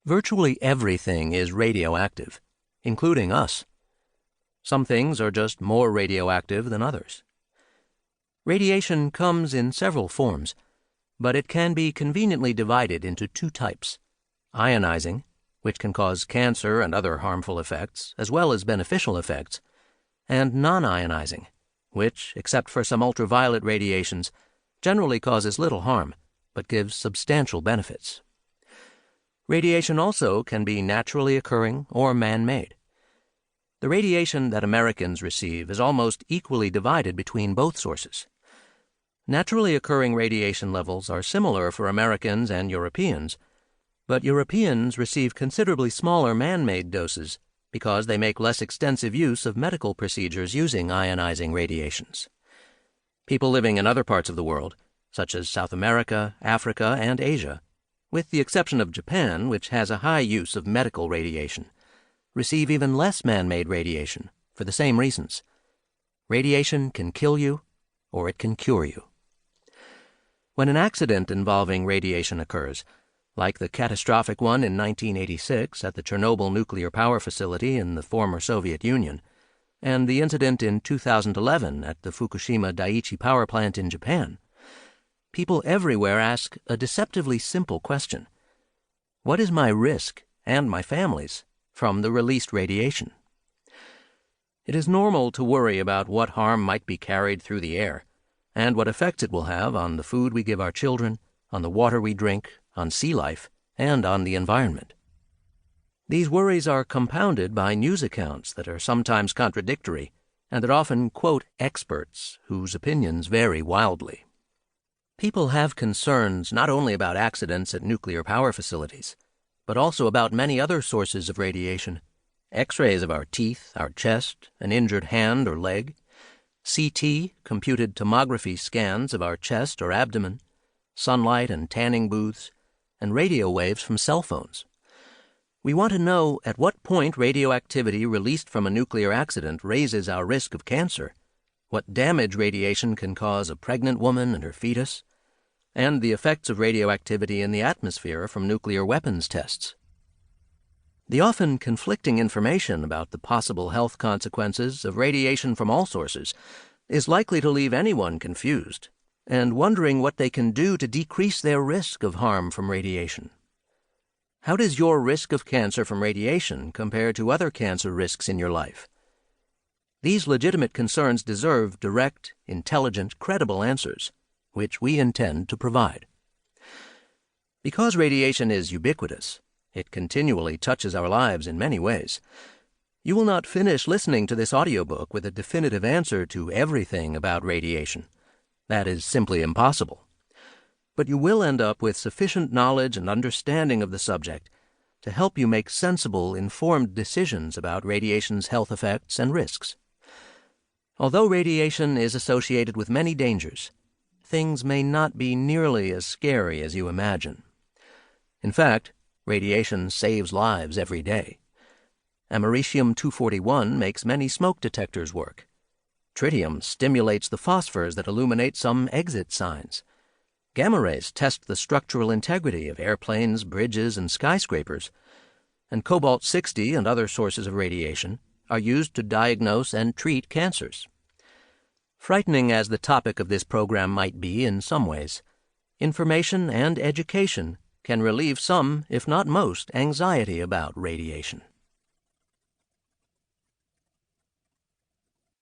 Virtually everything is radioactive, including us. Some things are just more radioactive than others. Radiation comes in several forms, but it can be conveniently divided into two types: ionizing, which can cause cancer and other harmful effects, as well as beneficial effects, and non-ionizing, which, except for some ultraviolet radiations, generally causes little harm, but gives substantial benefits. Radiation also can be naturally occurring or man-made. The radiation that Americans receive is almost equally divided between both sources. Naturally occurring radiation levels are similar for Americans and Europeans, but Europeans receive considerably smaller man-made doses because they make less extensive use of medical procedures using ionizing radiations. People living in other parts of the world, such as South America, Africa, and Asia, with the exception of Japan, which has a high use of medical radiation, receive even less man-made radiation for the same reasons. Radiation can kill you, or it can cure you. When an accident involving radiation occurs, like the catastrophic one in 1986 at the Chernobyl nuclear power facility in the former Soviet Union, and the incident in 2011 at the Fukushima Daiichi power plant in Japan, people everywhere ask a deceptively simple question: what is my risk, and my family's, from the released radiation? It is normal to worry about what harm might be carried through the air, and what effects it will have on the food we give our children, on the water we drink, on sea life, and on the environment. These worries are compounded by news accounts that are sometimes contradictory and that often quote experts whose opinions vary wildly. People have concerns not only about accidents at nuclear power facilities, but also about many other sources of radiation: X-rays of our teeth, our chest, an injured hand or leg, CT, computed tomography scans of our chest or abdomen, sunlight and tanning booths, and radio waves from cell phones. We want to know at what point radioactivity released from a nuclear accident raises our risk of cancer, what damage radiation can cause a pregnant woman and her fetus, and the effects of radioactivity in the atmosphere from nuclear weapons tests. The often conflicting information about the possible health consequences of radiation from all sources is likely to leave anyone confused and wondering what they can do to decrease their risk of harm from radiation. How does your risk of cancer from radiation compare to other cancer risks in your life? These legitimate concerns deserve direct, intelligent, credible answers, which we intend to provide. Because radiation is ubiquitous, it continually touches our lives in many ways. You will not finish listening to this audiobook with a definitive answer to everything about radiation. That is simply impossible. But you will end up with sufficient knowledge and understanding of the subject to help you make sensible, informed decisions about radiation's health effects and risks. Although radiation is associated with many dangers, things may not be nearly as scary as you imagine. In fact, radiation saves lives every day. Americium-241 makes many smoke detectors work. Tritium stimulates the phosphors that illuminate some exit signs. Gamma rays test the structural integrity of airplanes, bridges, and skyscrapers. And cobalt-60 and other sources of radiation are used to diagnose and treat cancers. Frightening as the topic of this program might be in some ways, information and education can relieve some, if not most, anxiety about radiation.